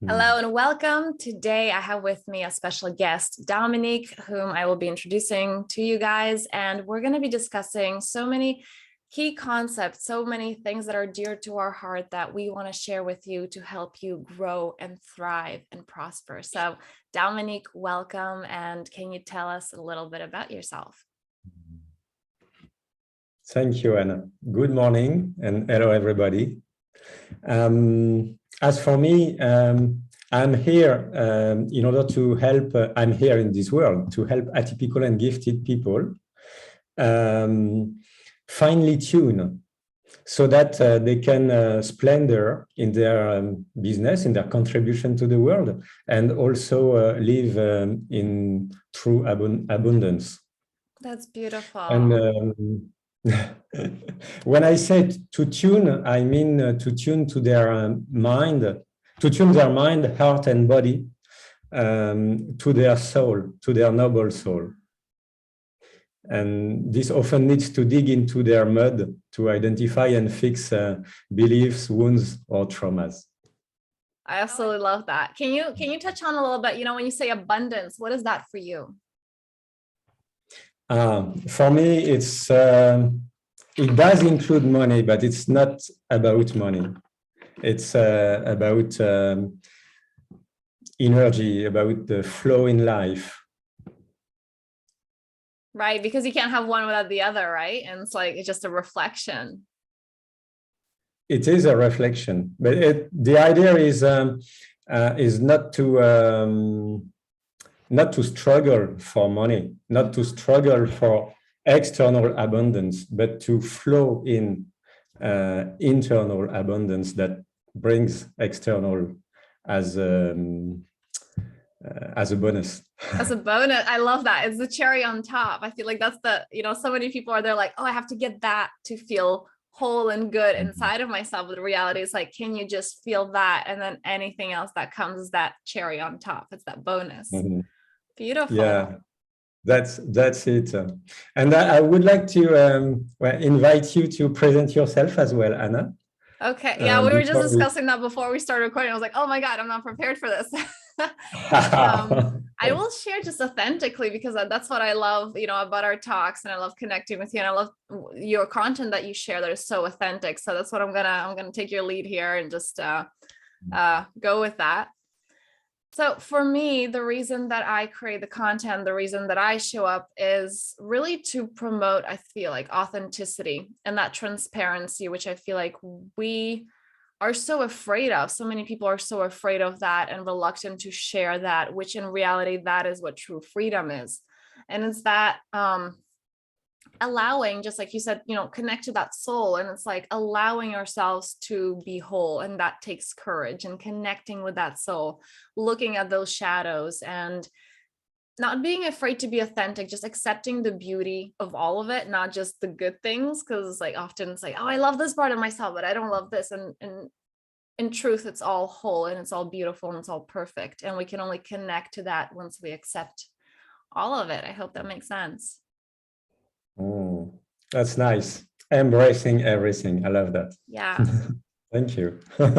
Hello and welcome. Today I have with me a special guest, Dominique, whom I will be introducing to you guys. And we're going to be discussing so many key concepts, so many things that are dear to our heart that we want to share with you to help you grow and thrive and prosper. So Dominique, welcome. And can you tell us a little bit about yourself? Thank you, Anna. Good morning and hello, everybody. As for me, I'm here in order to help, I'm here in this world to help atypical and gifted people finely tune so that they can splendor in their business, in their contribution to the world, and also live in true abundance. That's beautiful. And when I said to tune, I mean to tune to their mind, to tune their mind, heart, and body to their soul, to their noble soul. And this often needs to dig into their mud to identify and fix beliefs, wounds, or traumas. I absolutely love that. Can you touch on a little bit, when you say abundance, what is that for you? For me, it does include money, but it's not about money. It's about energy, about the flow in life. Right, because you can't have one without the other, right? And it's just a reflection. It is a reflection, but the idea is not to struggle for money, not to struggle for external abundance, but to flow in internal abundance that brings external as a bonus. As a bonus. I love that. It's the cherry on top. I feel like that's so many people are there like, oh, I have to get that to feel whole and good inside of myself. But the reality is can you just feel that? And then anything else that comes is that cherry on top. It's that bonus. Mm-hmm. Beautiful. Yeah, that's it. And I would like to invite you to present yourself as well, Anna. Okay. Yeah, we were just discussing that before we started recording. I was like, oh my God, I'm not prepared for this. I will share just authentically because that's what I love, about our talks, and I love connecting with you, and I love your content that you share that is so authentic. So that's what I'm gonna take your lead here and just go with that. So for me, the reason that I create the content, the reason that I show up is really to promote, I feel like, authenticity and that transparency, which I feel like we are so afraid of. So many people are so afraid of that and reluctant to share that, which in reality, that is what true freedom is. And it's that allowing, just like you said, connect to that soul. And it's like allowing ourselves to be whole. And that takes courage, and connecting with that soul, looking at those shadows and not being afraid to be authentic, just accepting the beauty of all of it, not just the good things. Cause often it's oh, I love this part of myself, but I don't love this. And in truth, it's all whole and it's all beautiful and it's all perfect. And we can only connect to that once we accept all of it. I hope that makes sense. Oh, that's nice. Embracing everything. I love that. Yeah. Thank you. All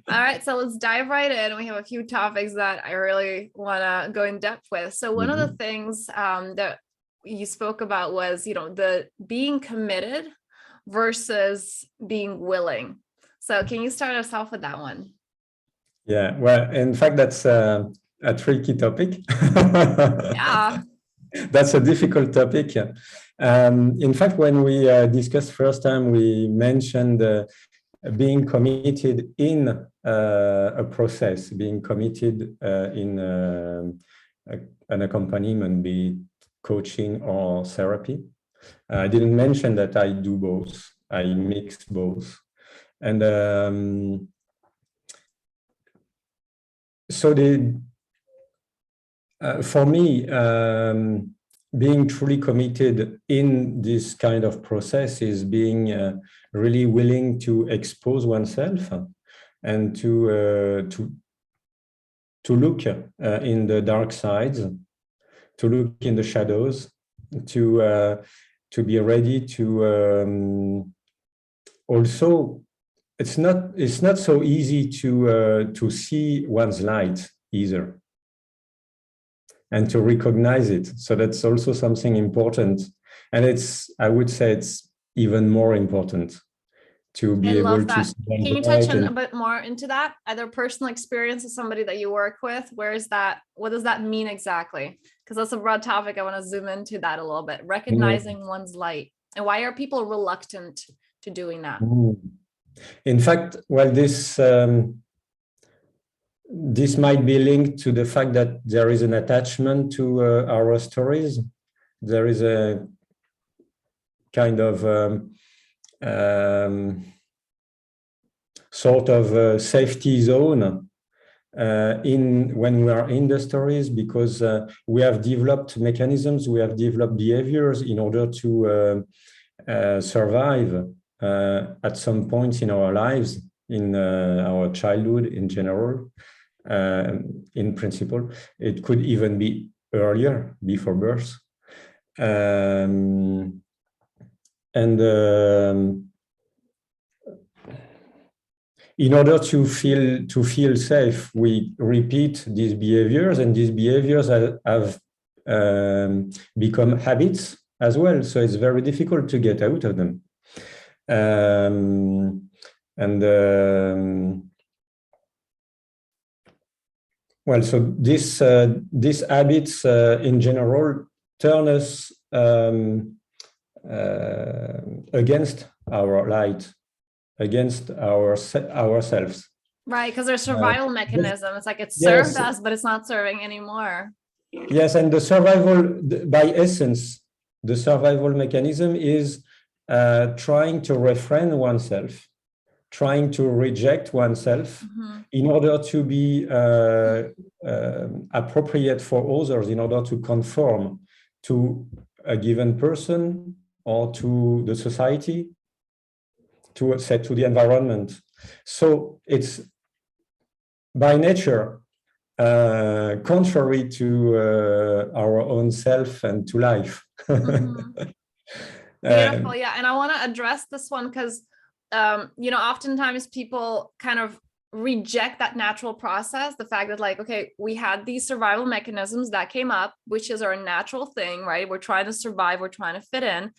right, so let's dive right in. We have a few topics that I really want to go in depth with. So one of the things that you spoke about was, the being committed versus being willing. So can you start us off with that one? Yeah, well, in fact, that's a tricky topic. Yeah. That's a difficult topic. In fact, when we discussed first time, we mentioned being committed in a process, being committed in an accompaniment, be it coaching or therapy. I didn't mention that I do both. I mix both. And so for me, being truly committed in this kind of process is being really willing to expose oneself and to look in the dark sides, to look in the shadows, to be ready to also it's not so easy to see one's light either, and to recognize it. So that's also something important, and I would say it's even more important to be I able love to that. see one's Can you touch light. on And a bit more into that? Either personal experience of somebody that you work with? Where is that? What does that mean exactly? Because that's a broad topic. I want to zoom into that a little bit. Recognizing one's light. And why are people reluctant to doing that? In fact, well, this might be linked to the fact that there is an attachment to our stories. There is a kind of sort of safety zone when we are in the stories, because we have developed mechanisms, we have developed behaviors in order to survive at some points in our lives, in our childhood in general. In principle, it could even be earlier, before birth. In order to feel safe, we repeat these behaviors, and these behaviors have become habits as well. So it's very difficult to get out of them. Well, so these habits in general turn us against our light, against ourselves. Right, because there's survival mechanism. It's like it Yes. served us, but it's not serving anymore. Yes, and the survival, by essence, the survival mechanism is trying to refrain oneself, trying to reject oneself in order to be appropriate for others, in order to conform to a given person or to the society, to the environment. So it's by nature contrary to our own self and to life. Beautiful. Yeah. And I want to address this one because, oftentimes people kind of reject that natural process, the fact that like, okay, we had these survival mechanisms that came up, which is our natural thing, right? We're trying to survive, we're trying to fit in.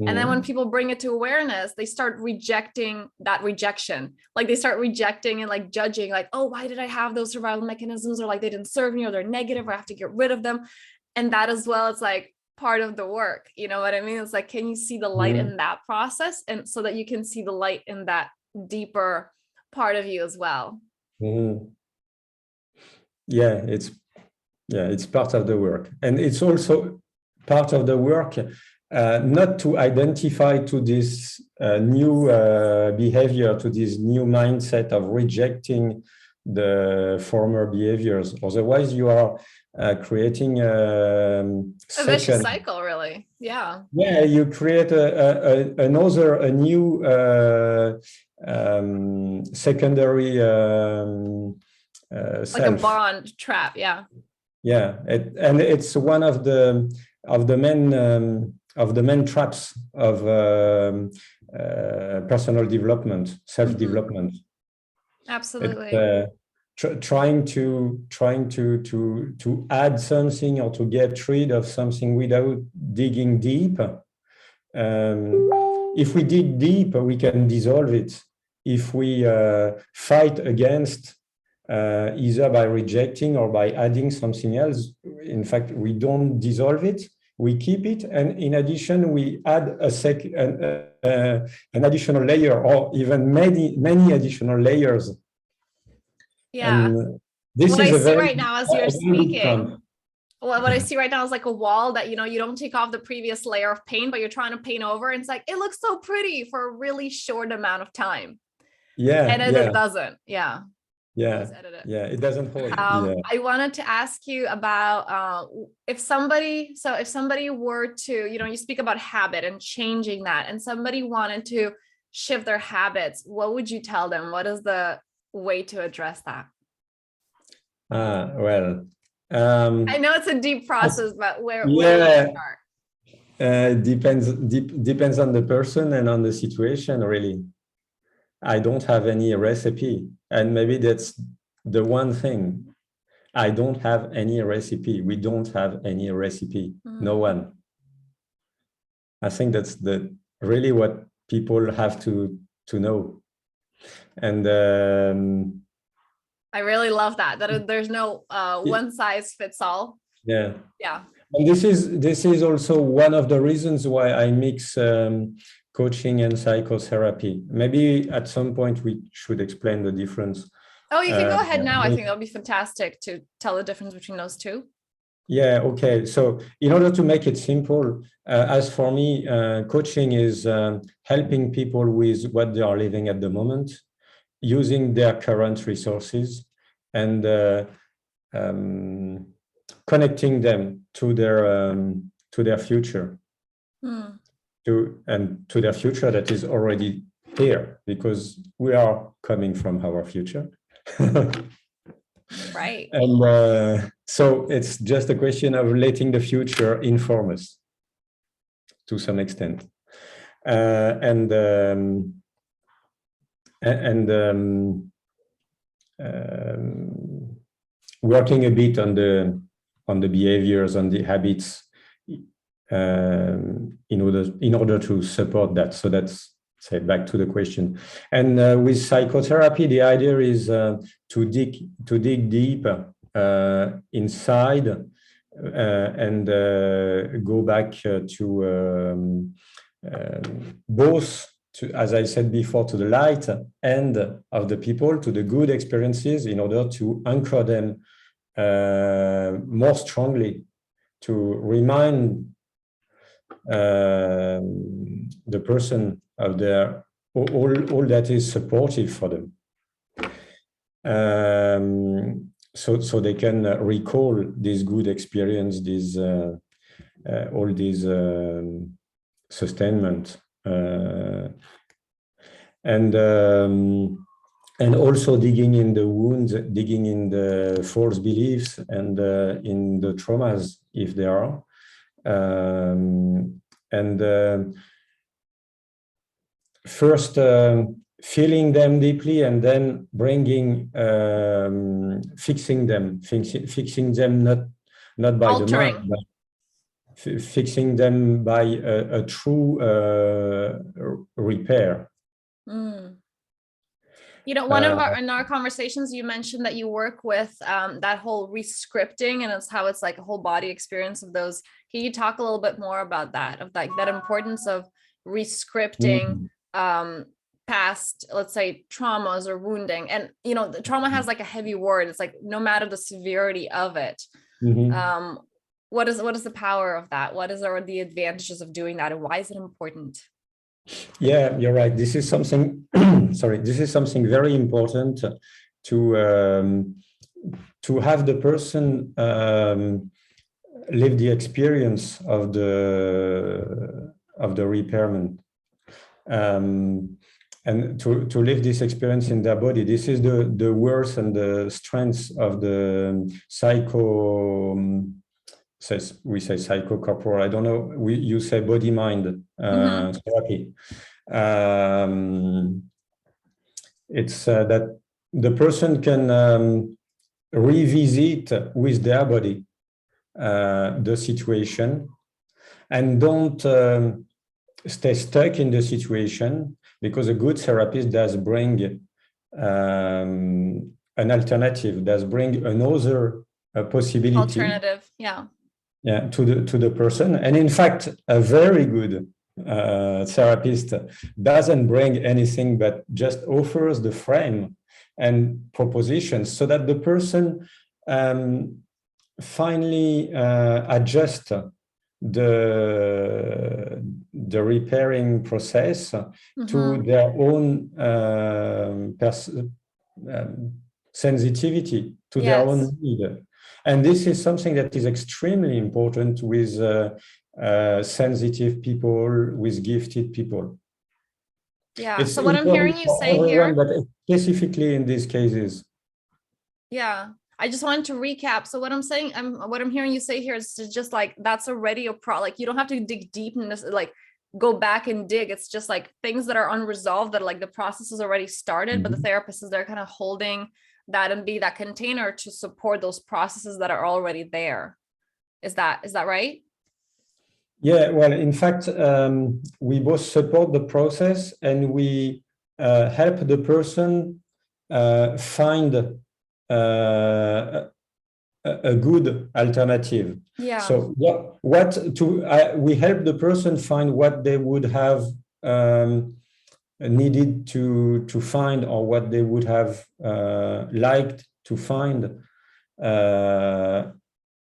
And then when people bring it to awareness, they start rejecting that rejection. Like they start rejecting and like judging, like, oh, why did I have those survival mechanisms? Or like they didn't serve me, or they're negative, or I have to get rid of them. And that as well, it's like part of the work. You know what I mean? It's like, can you see the light in that process? And so that you can see the light in that deeper part of you as well. Yeah, it's part of the work. And it's also part of the work not to identify to this new behavior, to this new mindset of rejecting the former behaviors. Otherwise, you are creating a vicious cycle, really. Yeah. Yeah, you create a new secondary like self. a bond trap. Yeah. Yeah, and it's one of the main traps of personal development, self-development. Absolutely. Trying to add something or to get rid of something without digging deep. If we dig deep, we can dissolve it. If we fight against either by rejecting or by adding something else, in fact, we don't dissolve it. We keep it, and in addition, we add an additional layer, or even many additional layers. Yeah. And this what is I see right now as you're speaking, what I Yeah. see right now is like a wall that, you don't take off the previous layer of paint, but you're trying to paint over. And it's like, it looks so pretty for a really short amount of time. Yeah. And it doesn't. Yeah. Yeah. Yeah. It doesn't hold. I wanted to ask you about if somebody were to, you speak about habit and changing that, and somebody wanted to shift their habits, what would you tell them? What is the way to address that? Well, I know it's a deep process, but where do you start? Depends on the person and on the situation, really. I don't have any recipe. And maybe that's the one thing. I don't have any recipe. We don't have any recipe. No one. I think that's really what people have to know. And I really love that there's no one size fits all. Yeah. Yeah. And this is also one of the reasons why I mix coaching and psychotherapy. Maybe at some point we should explain the difference. Oh, you can go ahead now. I think that'll be fantastic to tell the difference between those two. Yeah, okay. So in order to make it simple, as for me, coaching is helping people with what they are living at the moment, using their current resources, and connecting them to their future, to their future that is already here, because we are coming from our future. Right. And so it's just a question of letting the future inform us to some extent, working a bit on the behaviors, on the habits, in order to support that. So that's, say, back to the question. And with psychotherapy, the idea is to dig deep inside and go back to both, as I said before, to the light end of the people, to the good experiences, in order to anchor them more strongly, to remind the person of their all that is supportive for them, so they can recall this good experience, this all these sustainment, and also digging in the wounds, digging in the false beliefs and in the traumas, if there are. First feeling them deeply, and then bringing fixing them not by Altering. the mind, but fixing them by a true repair. You know, one of in our conversations, you mentioned that you work with that whole rescripting, and it's how it's like a whole body experience of those. Can you talk a little bit more about that, of like that importance of rescripting past, let's say, traumas or wounding? And you know, the trauma has like a heavy word. It's like, no matter the severity of it, what is the power of that? What are the advantages of doing that, and why is it important? Yeah, you're right. This is something. Sorry, this is something very important to have the person live the experience of the repairment, and to live this experience in their body. This is the worth and the strength of the we say psychocorporal. I don't know. You say body-mind therapy. It's that the person can revisit with their body the situation, and don't stay stuck in the situation, because a good therapist does bring an alternative, does bring another possibility. Alternative, yeah. Yeah, to the person. And in fact, a very good therapist doesn't bring anything, but just offers the frame and propositions, so that the person finally adjusts the repairing process to their own sensitivity, to their own need. And this is something that is extremely important with sensitive people, with gifted people. Yeah. It's so what I'm hearing you say here, but specifically in these cases. Yeah. I just wanted to recap. So what I'm hearing you say here is just like, that's already a like, you don't have to dig deep in this. Like, go back and dig. It's just like things that are unresolved, that like the process is already started, but the therapist is there kind of holding that and be that container to support those processes that are already there. Is that right? Yeah, well, in fact, we both support the process, and we help the person find a good alternative. Yeah. So we help the person find what they would have needed to find, or what they would have liked to find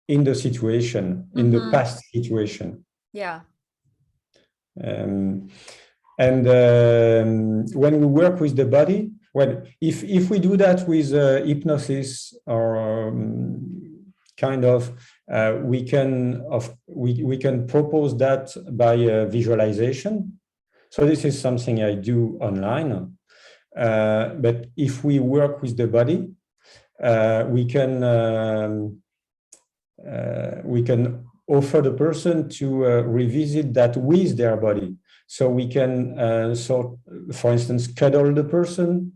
in the situation, in the past situation. Yeah. And when we work with the body, well, if we do that with hypnosis or kind of, we can propose that by visualization. So this is something I do online. But if we work with the body, we can offer the person to revisit that with their body. So we can, for instance, cuddle the person,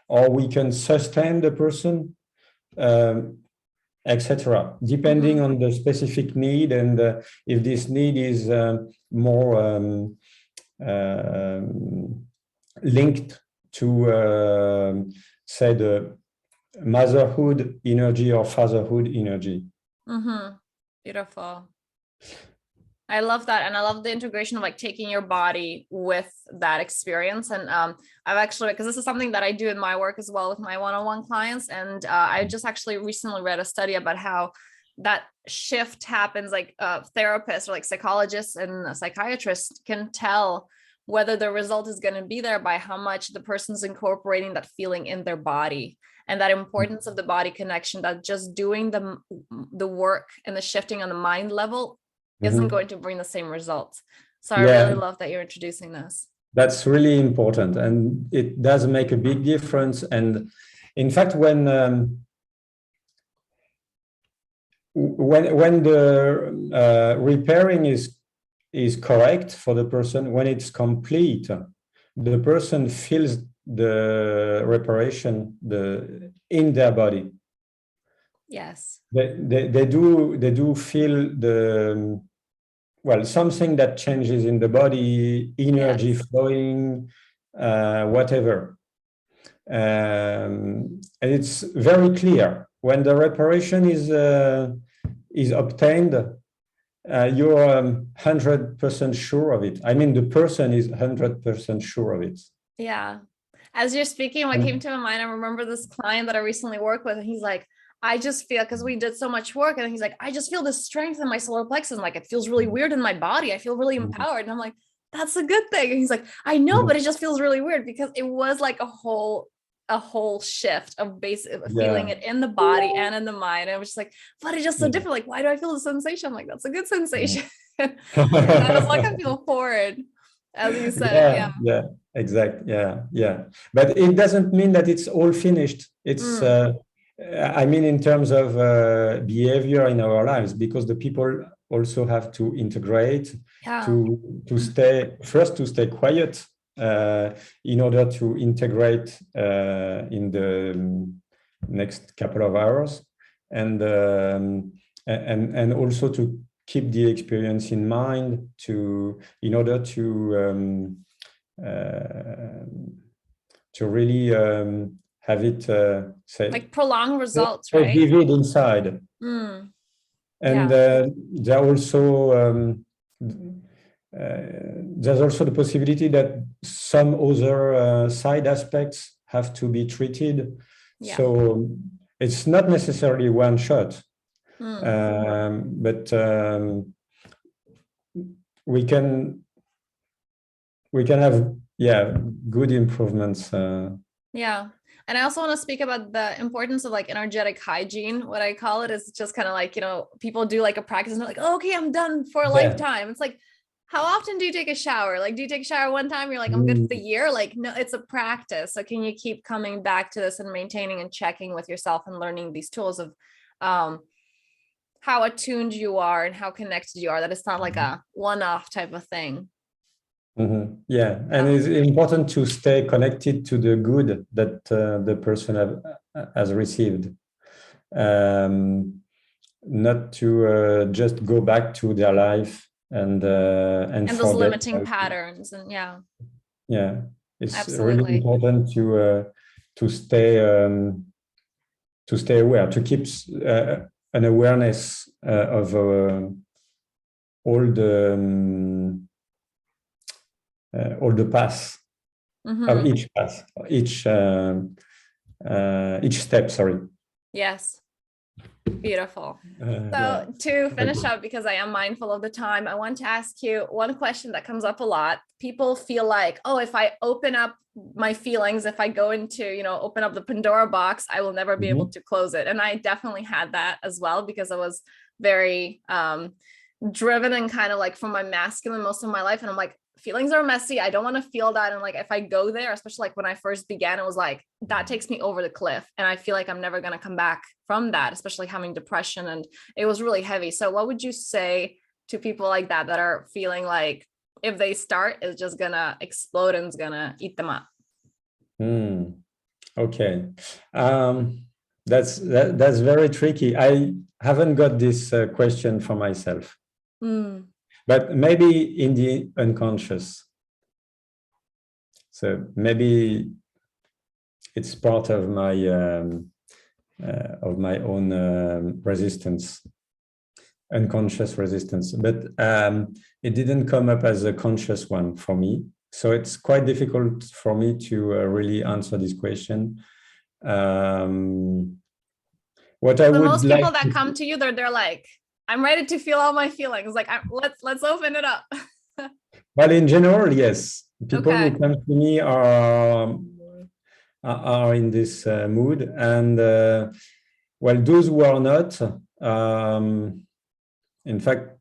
or we can sustain the person, etc., depending on the specific need, and if this need is more linked to, say, the motherhood energy or fatherhood energy. Beautiful. I love that. And I love the integration of like taking your body with that experience. And I've actually, because this is something that I do in my work as well with my one-on-one clients. And I just actually recently read a study about how that shift happens, like therapists or like psychologists and psychiatrists can tell whether the result is going to be there by how much the person's incorporating that feeling in their body, and that importance of the body connection, that just doing the work and the shifting on the mind level isn't going to bring the same results. So I really love that you're introducing this. That's really important, and it does make a big difference. And in fact, when the repairing is correct for the person, when it's complete, the person feels the reparation in their body. Yes. They do feel something that changes in the body, energy flowing, whatever. And it's very clear when the reparation is obtained. You're 100% sure of it. I mean, the person is 100% sure of it. Yeah. As you're speaking, what came to my mind, I remember this client that I recently worked with, and he's like, I just feel, because we did so much work, and he's like, I just feel this strength in my solar plexus. Like, it feels really weird in my body. I feel really empowered. And I'm like, that's a good thing. And he's like, I know, but it just feels really weird, because it was like a whole shift of feeling it in the body and in the mind. And I was just like, but it's just so different. Like, why do I feel the sensation? I'm like, that's a good sensation. And I was like, I feel forward, as you said. Yeah, exactly. Yeah. But it doesn't mean that it's all finished. It's I mean, in terms of behavior in our lives, because the people also have to integrate, to stay quiet, in order to integrate in the next couple of hours, and also to keep the experience in mind, in order to really have it say like prolonged results, right? Vivid inside. And there also there's also the possibility that some other side aspects have to be treated. So it's not necessarily one shot, but we can have good improvements. And I also want to speak about the importance of like energetic hygiene. What I call it is just kind of like, people do like a practice and they're like, oh, okay, I'm done for a lifetime. It's like, how often do you take a shower? Like, do you take a shower one time? You're like, I'm good for the year. Like, no, it's a practice. So can you keep coming back to this and maintaining and checking with yourself and learning these tools of how attuned you are and how connected you are, that it's not like a one-off type of thing. Yeah, and it's important to stay connected to the good that the person has received. Not to just go back to their life and those forget. limiting patterns, and Yeah, it's really absolutely. important to stay aware, to keep an awareness of all the paths of each path, each step. Sorry. Yes. Beautiful. So Yeah. to finish up, because I am mindful of the time, I want to ask you one question that comes up a lot. People feel like, oh, if I open up my feelings, if I go into, open up the Pandora box, I will never be able to close it. And I definitely had that as well, because I was very driven and kind of like from my masculine most of my life. And I'm like, feelings are messy. I don't want to feel that. And like, if I go there, especially like when I first began, it was like, that takes me over the cliff. And I feel like I'm never going to come back from that, especially having depression. And it was really heavy. So what would you say to people like that are feeling like if they start, it's just going to explode and it's going to eat them up? Okay. That's very tricky. I haven't got this question for myself. But maybe in the unconscious. So maybe it's part of my own resistance, unconscious resistance. But it didn't come up as a conscious one for me. So it's quite difficult for me to really answer this question. What I would most like people that come to you, they're like, I'm ready to feel all my feelings. Like, let's open it up. Well, in general, yes. People who come to me are in this mood, and well, those who are not, in fact,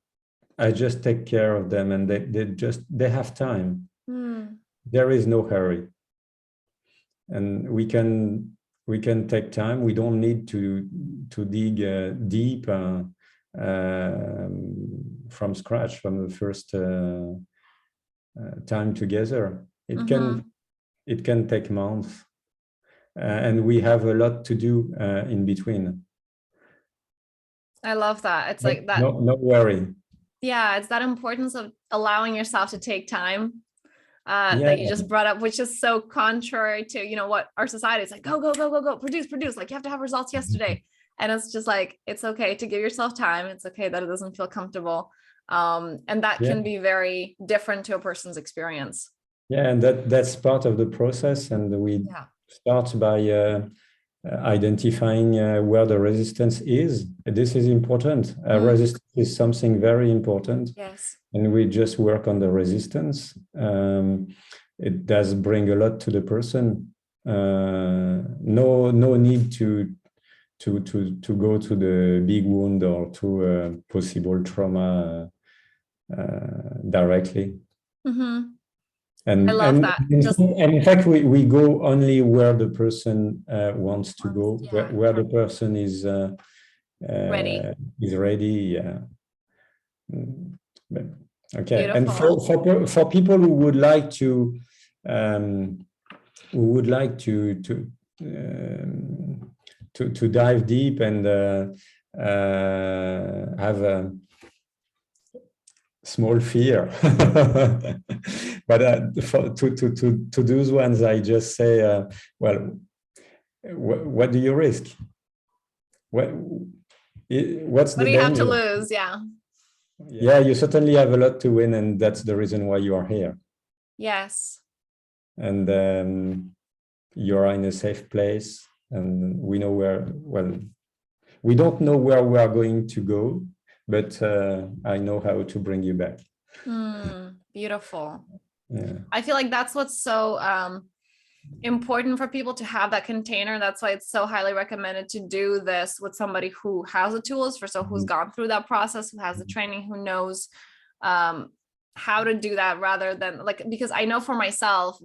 I just take care of them, and they have time. There is no hurry, and we can take time. We don't need to dig deep from scratch from the first time together. It can take months, and we have a lot to do in between. I love that. It's like that. No worry. Yeah, it's that importance of allowing yourself to take time that you just brought up, which is so contrary to, what our society is like, go, produce. Like you have to have results yesterday. And it's just like, it's okay to give yourself time. It's okay that it doesn't feel comfortable. And that can be very different to a person's experience. Yeah, and that's part of the process. And we start by identifying where the resistance is. This is important. Resistance is something very important. Yes. And we just work on the resistance. It does bring a lot to the person. No need to go to the big wound or to possible trauma directly. And I love that. And in fact, we go only where the person wants to go, where the person is ready. Yeah. Okay. Beautiful. And for people who would like to dive deep and have a small fear, but to those ones, I just say, well, what do you risk? What's what the do you have danger? to lose? Yeah, you certainly have a lot to win, and that's the reason why you are here. Yes. And you are in a safe place, and we know where. Well, we don't know where we are going to go, but I know how to bring you back. Beautiful. Yeah. I feel like that's what's so important for people to have that container. That's why it's so highly recommended to do this with somebody who has the tools, who's gone through that process, who has the training, who knows how to do that, rather than because I know for myself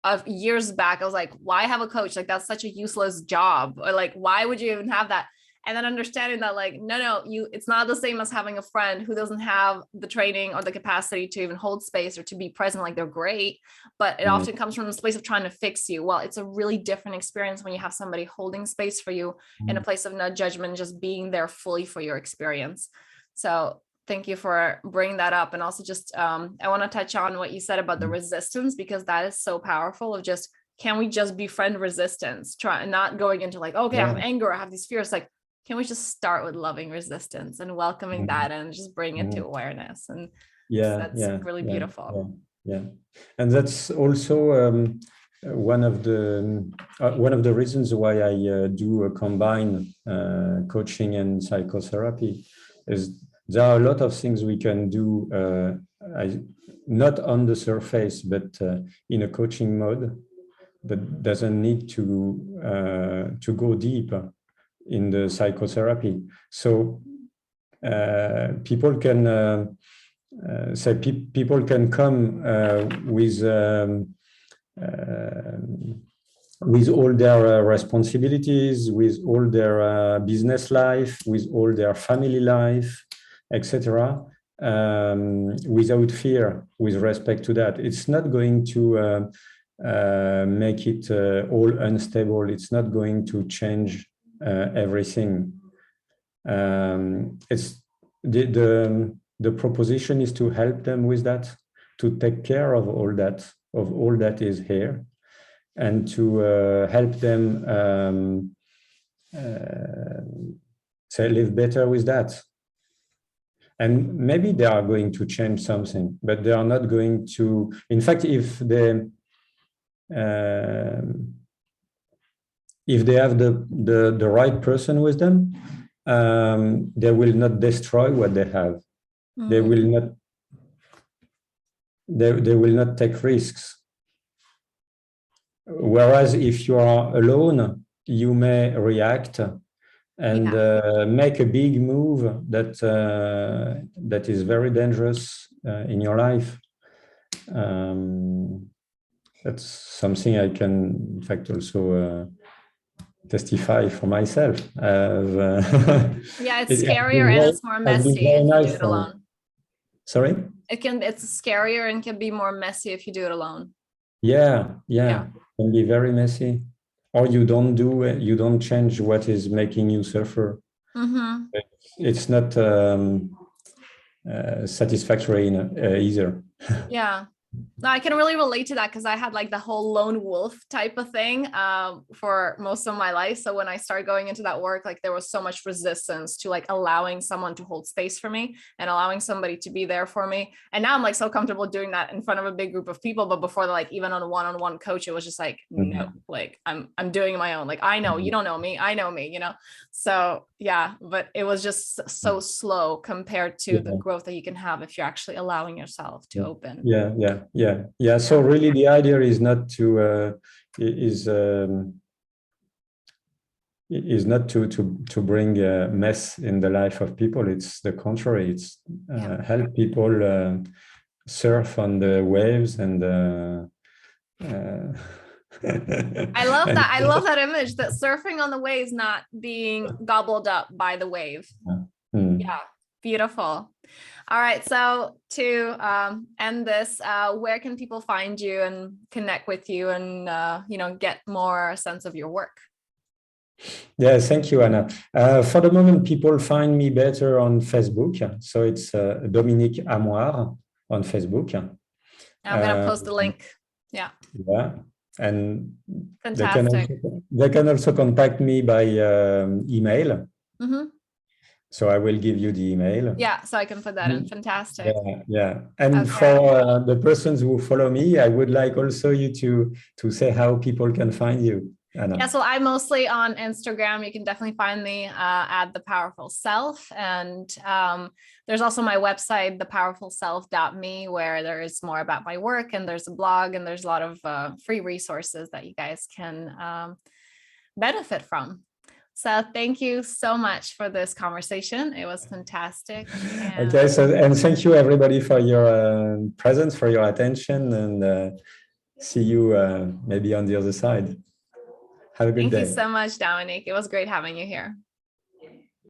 of years back, I was like, why have a coach? Like, that's such a useless job. Or like, why would you even have that? And then understanding that like, no, it's not the same as having a friend who doesn't have the training or the capacity to even hold space or to be present. Like they're great, but it often comes from this place of trying to fix you. Well, it's a really different experience when you have somebody holding space for you in a place of no judgment, just being there fully for your experience. So thank you for bringing that up. And also just, I want to touch on what you said about the resistance, because that is so powerful of just, can we just befriend resistance? Not going into like, okay, I have anger, I have these fears. Like, can we just start with loving resistance and welcoming that and just bring it to awareness? And that's really beautiful. Yeah. And that's also one of the reasons why I do combine coaching and psychotherapy is there are a lot of things we can do, not on the surface, but in a coaching mode, that doesn't need to go deep in the psychotherapy. So people can people can come with all their responsibilities, with all their business life, with all their family life, etc., without fear, with respect to that. It's not going to make it all unstable. It's not going to change everything. It's the proposition is to help them with that, to take care of all that is here, and to help them say live better with that. And maybe they are going to change something, but they are not going to. In fact, if they have the right person with them, they will not destroy what they have. They will not. They will not take risks. Whereas if you are alone, you may react and make a big move that is very dangerous in your life. That's something I can, in fact, also testify for myself. It's scarier and it's more messy if you do it alone. Sorry? It's scarier and can be more messy if you do it alone. Yeah. It can be very messy. Or you don't change what is making you suffer. It's not satisfactory either. Yeah. No, I can really relate to that because I had like the whole lone wolf type of thing for most of my life. So when I started going into that work, like there was so much resistance to like allowing someone to hold space for me and allowing somebody to be there for me. And now I'm like so comfortable doing that in front of a big group of people. But before, like even on a one-on-one coach, it was just like, no, like I'm doing my own. Like I know you don't know me, I know me, So yeah, but it was just so slow compared to the growth that you can have if you're actually allowing yourself to open. Yeah. So really, the idea is not to bring a mess in the life of people. It's the contrary. It's help people surf on the waves and. I love that. I love that image. That surfing on the waves, not being gobbled up by the wave. Yeah, beautiful. All right. So to end this, where can people find you and connect with you and, get more sense of your work? Yeah, thank you, Anna. For the moment, people find me better on Facebook. So it's Dominique Amoir on Facebook. I'm going to post the link. Yeah. And fantastic. They can also contact me by email. So I will give you the email. Yeah, so I can put that in. Fantastic. Yeah. And for the persons who follow me, I would like also you to say how people can find you, Anna. Yeah, so I'm mostly on Instagram. You can definitely find me at The Powerful Self. And there's also my website, thepowerfulself.me, where there is more about my work, and there's a blog, and there's a lot of free resources that you guys can benefit from. So thank you so much for this conversation. It was fantastic. Okay, and thank you everybody for your presence, for your attention, and see you maybe on the other side. Have a good day. Thank you so much, Dominique. It was great having you here.